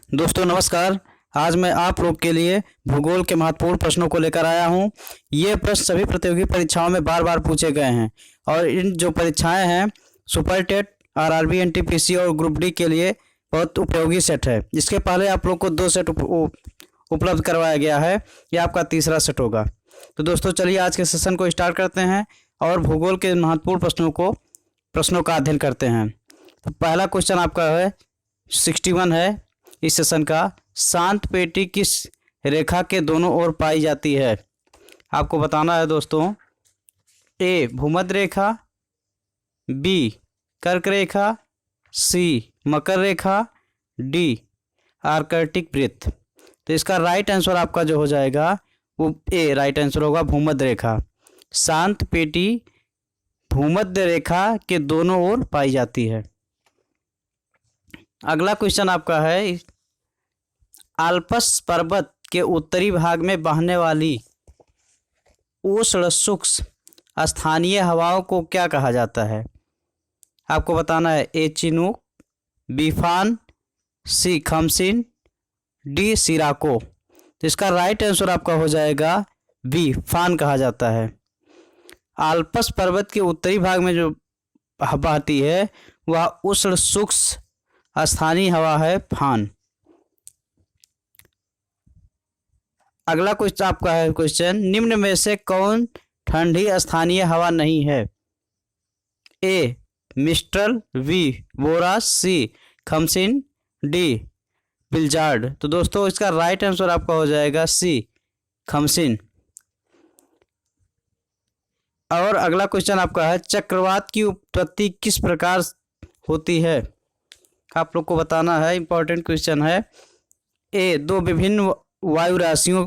दोस्तों नमस्कार। आज मैं आप लोग के लिए भूगोल के महत्वपूर्ण प्रश्नों को लेकर आया हूं। ये प्रश्न सभी प्रतियोगी परीक्षाओं में बार बार पूछे गए हैं और इन जो परीक्षाएं हैं सुपर टेट, आरआरबी, एनटीपीसी और ग्रुप डी के लिए बहुत उपयोगी सेट है। इसके पहले आप लोग को 2 सेट उपलब्ध करवाया गया है, यह आपका तीसरा सेट होगा। तो दोस्तों चलिए आज के सेशन को स्टार्ट करते हैं और भूगोल के महत्वपूर्ण प्रश्नों का अध्ययन करते हैं। तो पहला क्वेश्चन आपका है 61 है इस सेशन का। शांत पेटी किस रेखा के दोनों ओर पाई जाती है? आपको बताना है दोस्तों। ए भूमध्य रेखा, बी कर्क रेखा, सी मकर रेखा, डी आर्कटिक वृत्त। तो इसका राइट आंसर आपका जो हो जाएगा वो ए राइट आंसर होगा, भूमध्य रेखा। शांत पेटी भूमध्य रेखा के दोनों ओर पाई जाती है। अगला क्वेश्चन आपका है आल्प्स पर्वत के उत्तरी भाग में बहने वाली उष्ण शुष्क स्थानीय हवाओं को क्या कहा जाता है? आपको बताना है। ए चिनूक, बी फान, सी खमसिन, डी सिराको। तो इसका राइट आंसर आपका हो जाएगा बी फान कहा जाता है। आल्प्स पर्वत के उत्तरी भाग में जो हवा आती है वह उष्ण शुष्क स्थानीय हवा है फान। अगला क्वेश्चन आपका है क्वेश्चन निम्न में से कौन ठंडी स्थानीय हवा नहीं है? ए मिस्ट्रल, बी बोरास, सी खमसिन, डी बिल्जार्ड। तो दोस्तों इसका राइट आंसर आपका हो जाएगा सी खमसिन। और अगला क्वेश्चन आपका है चक्रवात की उत्पत्ति किस प्रकार होती है? आप लोग को बताना है, इंपॉर्टेंट क्वेश्चन है। ए दो विभिन्न वायु राशियों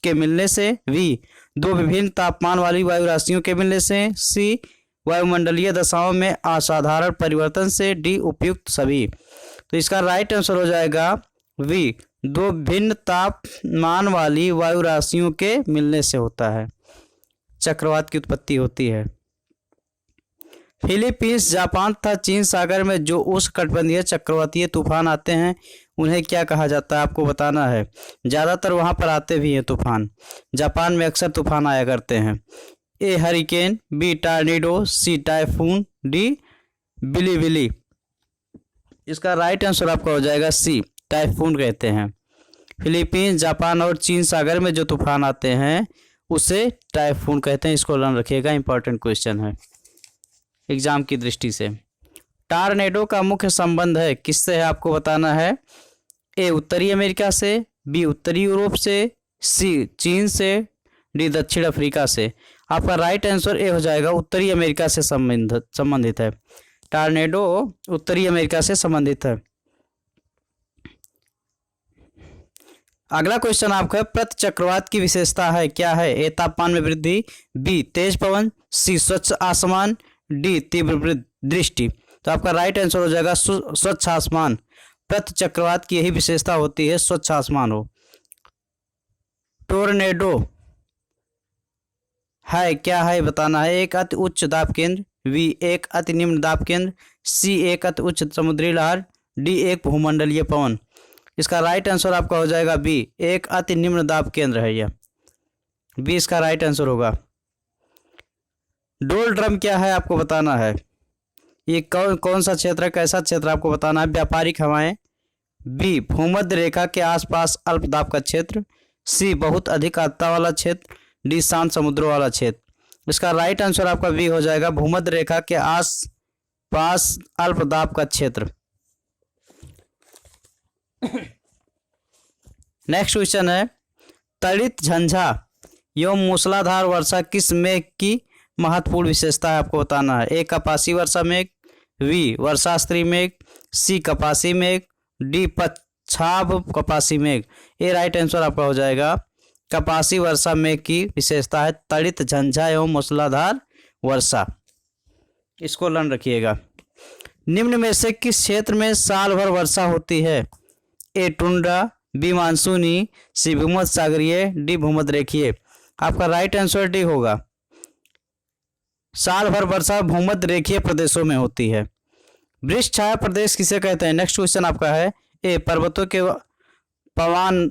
के मिलने से, बी दो विभिन्न तापमान वाली वायु राशियों के मिलने से, सी वायुमंडलीय दशाओं में असाधारण परिवर्तन से, डी उपयुक्त सभी। तो इसका राइट आंसर हो जाएगा वी दो भिन्न तापमान वाली वायु राशियों के मिलने से होता है चक्रवात की उत्पत्ति होती है। फिलीपींस, जापान तथा चीन सागर में जो उष्णकटिबंधीय चक्रवातीय तूफान आते हैं उन्हें क्या कहा जाता है? आपको बताना है। ज़्यादातर वहां पर आते भी हैं तूफान। जापान में अक्सर तूफान आया करते हैं। ए हरिकेन, बी टॉर्नेडो, सी टाइफून, डी बिलीबिली। इसका राइट आंसर आपका हो जाएगा सी टाइफून कहते हैं। फिलीपींस, जापान और चीन सागर में जो तूफान आते हैं उसे टाइफून कहते हैं। इसको ध्यान रखिएगा, इंपॉर्टेंट क्वेश्चन है एग्जाम की दृष्टि से। टॉर्नेडो का मुख्य संबंध है किससे है? आपको बताना है। ए उत्तरी अमेरिका से, बी उत्तरी यूरोप से, सी चीन से, डी दक्षिण अफ्रीका से। आपका राइट आंसर ए हो जाएगा, उत्तरी अमेरिका से संबंधित है। टॉर्नेडो उत्तरी अमेरिका से संबंधित है। अगला क्वेश्चन आपका प्रति चक्रवात की विशेषता है क्या है? ए तापमान में वृद्धि, बी तेज पवन, सी स्वच्छ आसमान, डी तीव्र दृष्टि। तो आपका राइट आंसर हो जाएगा स्वच्छ आसमान। प्रति चक्रवात की यही विशेषता होती है, स्वच्छ आसमान हो। टोर्नेडो है क्या है बताना है। एक अति उच्च दाब केंद्र, बी एक अति निम्न दाब केंद्र, सी एक अति उच्च समुद्री लहर, डी एक भूमंडलीय पवन। इसका राइट आंसर आपका हो जाएगा बी एक अति निम्न दाब केंद्र है यह। बी इसका राइट आंसर होगा। डोल ड्रम क्या है? आपको बताना है। ये कौन सा क्षेत्र है, कैसा क्षेत्र आपको बताना है। व्यापारिक हवाएं, बी भूमध्य रेखा के आसपास अल्प दाब का क्षेत्र, सी बहुत अधिक आर्द्रता वाला क्षेत्र, डी शांत समुद्रों वाला क्षेत्र। इसका राइट आंसर आपका बी हो जाएगा, भूमध्य रेखा के आस पास अल्प दाब का क्षेत्र। नेक्स्ट क्वेश्चन है त्वरित झंझा एवं मूसलाधार वर्षा किस मेघ की महत्वपूर्ण विशेषता है? आपको बताना है। ए कपासी वर्षा मेघ, बी वर्षास्त्री मेघ, सी कपासी मेघ, डी पच्छाभ कपासी मेघ। ए राइट आंसर आपका हो जाएगा कपासी वर्षा मेघ की विशेषता है त्वरित झंझा एवं मूसलाधार वर्षा। इसको ध्यान रखिएगा। निम्न में से किस क्षेत्र में साल भर वर्षा होती है? ए टुंड्रा, बी मानसूनी, सी भूमध्य सागरीय, डी भूमध्य रेखीय। आपका राइट आंसर डी होगा। साल भर वर्षा भूमध्य रेखीय प्रदेशों में होती है। वृक्ष छाया प्रदेश किसे कहते हैं? नेक्स्ट क्वेश्चन आपका है। ए पर्वतों के पवन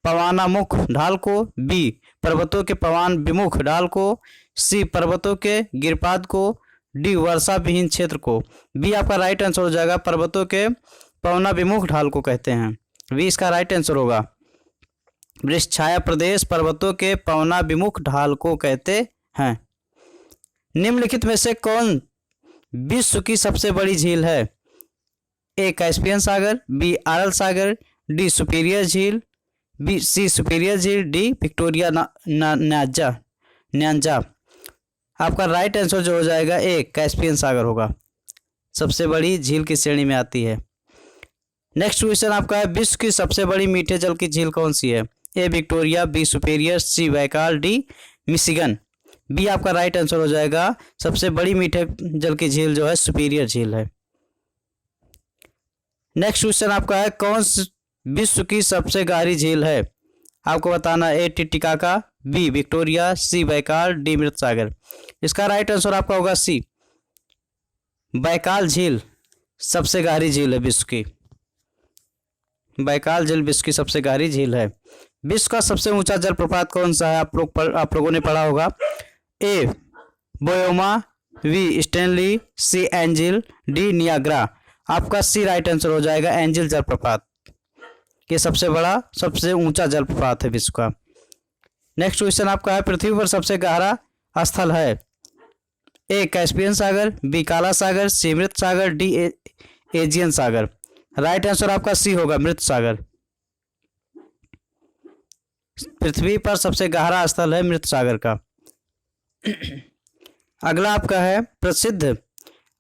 पवनामुख ढाल को, बी पर्वतों के पवन विमुख ढाल को, सी पर्वतों के गिरपाद को, डी वर्षा विहीन क्षेत्र को। बी आपका राइट आंसर हो जाएगा, पर्वतों के पवनाभिमुख ढाल को कहते हैं। बी इसका राइट आंसर होगा। वृक्षछाया प्रदेश पर्वतों के पवनाभिमुख ढाल को कहते हैं। निम्नलिखित में से कौन विश्व की सबसे बड़ी झील है? ए कैस्पियन सागर, बी आरल सागर, डी सुपीरियर झील, बी सी सुपीरियर झील, डी विक्टोरिया न्यांजा। आपका राइट आंसर जो हो जाएगा ए कैस्पियन सागर होगा, सबसे बड़ी झील की श्रेणी में आती है। नेक्स्ट क्वेश्चन आपका है, विश्व की सबसे बड़ी मीठे जल की झील कौन सी है? A Victoria, B Superior, C Baikal, D Michigan. B आपका राइट आंसर हो जाएगा, सबसे बड़ी मीठे जल की झील जो है सुपीरियर झील है। नेक्स्ट क्वेश्चन आपका है, कौन विश्व की सबसे गहरी झील है? आपको बताना, ए टिटिकाका, बी विक्टोरिया, सी बैकाल, डी मृत सागर। इसका राइट आंसर आपका होगा सी बैकाल झील सबसे गहरी झील है विश्व की। बैकाल झील विश्व की सबसे गहरी झील है। विश्व का सबसे ऊंचा जलप्रपात कौन सा है? आप लोगों ने पढ़ा होगा, ए बोयोमा, बी स्टैनली, सी एंजिल, डी नियाग्रा। आपका सी राइट आंसर हो जाएगा, एंजिल जलप्रपात। ये सबसे बड़ा सबसे ऊंचा जलप्रपात है विश्व का। नेक्स्ट क्वेश्चन आपका है, पृथ्वी पर सबसे गहरा स्थल है? ए कैस्पियन सागर, बी काला सागर, सी मृत सागर, डी एजियन सागर। राइट आंसर आपका सी होगा, मृत सागर। पृथ्वी पर सबसे गहरा स्थल है मृत सागर का। अगला आपका है, प्रसिद्ध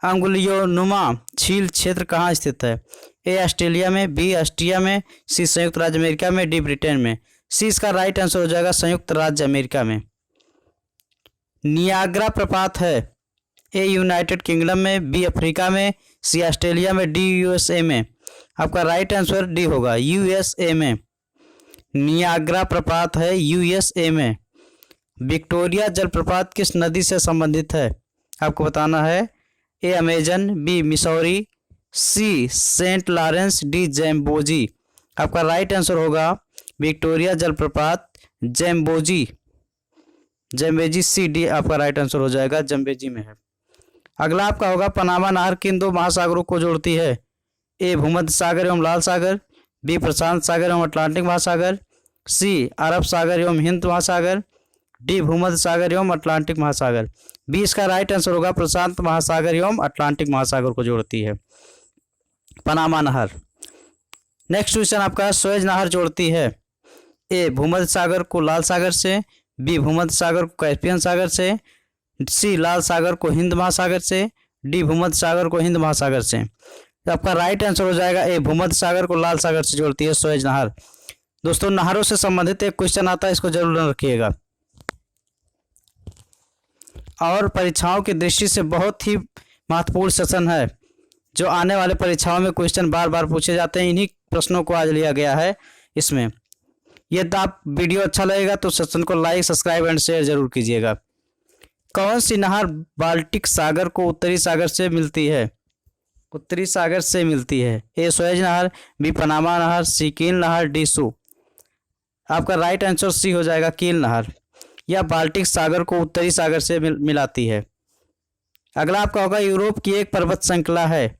अंगुलियोनुमा झील क्षेत्र कहाँ स्थित है? ए ऑस्ट्रेलिया में, बी ऑस्ट्रिया में, सी संयुक्त राज्य अमेरिका में, डी ब्रिटेन में। सी इसका राइट आंसर हो जाएगा, संयुक्त राज्य अमेरिका में। नियाग्रा प्रपात है, ए यूनाइटेड किंगडम में, बी अफ्रीका में, सी ऑस्ट्रेलिया में, डी यूएसए में। आपका राइट आंसर डी होगा, यूएसए में। नियाग्रा प्रपात है यूएसए में। विक्टोरिया जलप्रपात किस नदी से संबंधित है? आपको बताना है, ए अमेजन, बी मिसौरी, सी सेंट लॉरेंस, डी जैम्बोजी। आपका राइट आंसर होगा विक्टोरिया जलप्रपात जैम्बोजी, सी डी आपका राइट आंसर हो जाएगा, जैम्बोजी में है। अगला आपका होगा, पनामा नहर किन दो महासागरों को जोड़ती है? ए भूमध्य सागर एवं लाल सागर, बी प्रशांत सागर एवं अटलांटिक महासागर, सी अरब सागर एवं हिंद महासागर, डी भूमध्य सागर एवं अटलांटिक महासागर। बी इसका राइट आंसर होगा, प्रशांत महासागर एवं अटलांटिक महासागर को जोड़ती है पनामा नहर। नेक्स्ट क्वेश्चन आपका, सुएज नहर जोड़ती है? ए भूमध्य सागर को लाल सागर से, बी भूमध्य सागर को कैस्पियन सागर से, सी लाल सागर को हिंद महासागर से, डी भूमध्य सागर को हिंद महासागर से। तो आपका राइट आंसर हो जाएगा ए भूमध्य सागर को लाल सागर से जोड़ती है सुएज नहर। दोस्तों, नहरों से संबंधित एक क्वेश्चन आता है, इसको जरूर रखिएगा। और परीक्षाओं की दृष्टि से बहुत ही महत्वपूर्ण सेशन है, जो आने वाले परीक्षाओं में क्वेश्चन बार बार पूछे जाते हैं। इन्हीं प्रश्नों को आज लिया गया है इसमें। यदि आप वीडियो अच्छा लगेगा तो सेशन को लाइक, सब्सक्राइब एंड शेयर जरूर कीजिएगा। कौन सी नहर बाल्टिक सागर को उत्तरी सागर से मिलती है? उत्तरी सागर से मिलती है। ए सुएज नहर, बी पनामा नहर, सी कील नहर, डी सू। आपका राइट आंसर सी हो जाएगा, कील नहर। यह बाल्टिक सागर को उत्तरी सागर से मिलाती है। अगला आपका होगा, यूरोप की एक पर्वत श्रृंखला है?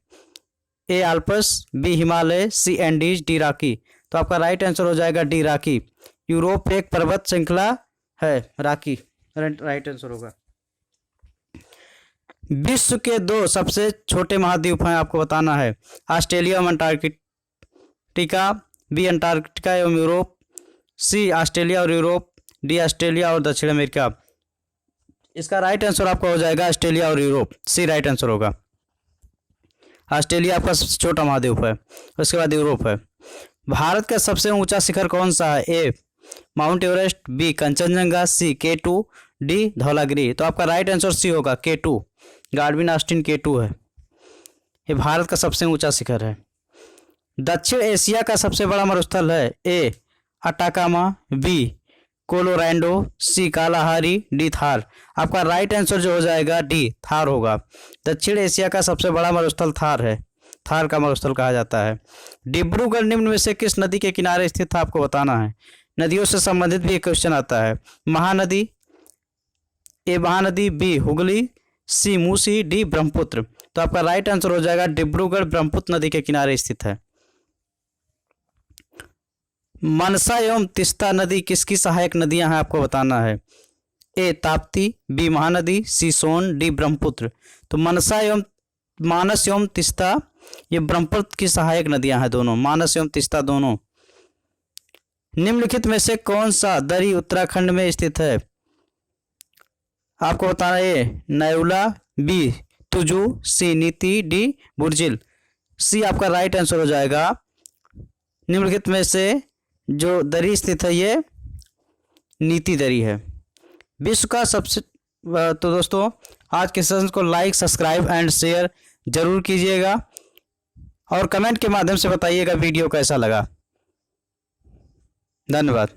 ए आल्प्स, बी हिमालय, सी एंडीज, डी रॉकी। तो आपका राइट आंसर हो जाएगा डी रॉकी। यूरोप एक पर्वत श्रृंखला है, रॉकी राइट आंसर होगा। विश्व के दो सबसे छोटे महाद्वीप हैं, आपको बताना है। ऑस्ट्रेलिया एवं अंटार्कटिका, बी अंटार्कटिका एवं यूरोप, सी ऑस्ट्रेलिया और यूरोप, डी ऑस्ट्रेलिया और दक्षिण अमेरिका। इसका राइट आंसर आपका हो जाएगा ऑस्ट्रेलिया और यूरोप, सी राइट आंसर होगा। ऑस्ट्रेलिया आपका सबसे छोटा महाद्वीप है, उसके बाद यूरोप है। भारत का सबसे ऊंचा शिखर कौन सा है? ए माउंट एवरेस्ट, बी कंचनजंगा, सी K2, डी धौलागिरी। तो आपका राइट आंसर सी होगा, K2, गार्डविन ऑस्टिन K2 है। ये भारत का सबसे ऊंचा शिखर है। दक्षिण एशिया का सबसे बड़ा मरुस्थल है? ए अटाकामा, बी कोलोराडो, सी कालाहारी, डी थार। आपका राइट आंसर जो हो जाएगा डी थार होगा। दक्षिण एशिया का सबसे बड़ा मरुस्थल थार है। थार का मरुस्थल कहा जाता है। डिब्रूगढ़ निम्न में से किस नदी के किनारे स्थित है, आपको बताना है। नदियों से संबंधित भी एक क्वेश्चन आता है। महानदी, ए महानदी, बी हुगली, सी मूसी, डी ब्रह्मपुत्र। तो आपका राइट आंसर हो जाएगा डिब्रूगढ़ ब्रह्मपुत्र नदी के किनारे स्थित है। मनसा एवं तिस्ता नदी किसकी सहायक नदियां हैं, आपको बताना है। ए ताप्ती, बी महानदी, सी सोन, डी ब्रह्मपुत्र। तो मानस एवं तिस्ता ये ब्रह्मपुत्र की सहायक नदियां हैं दोनों, मानस एवं तिस्ता दोनों। निम्नलिखित में से कौन सा दरी उत्तराखंड में स्थित है, आपको बताना है। ए नैउला, बी तुजू, सी नीति, डी बुर्जिल। सी आपका राइट आंसर हो जाएगा। निम्नलिखित में से जो दरी स्थित है ये नीति दरी है। विश्व का सबसे तो दोस्तों आज के सेशन को लाइक, सब्सक्राइब एंड शेयर जरूर कीजिएगा और कमेंट के माध्यम से बताइएगा वीडियो कैसा लगा। धन्यवाद।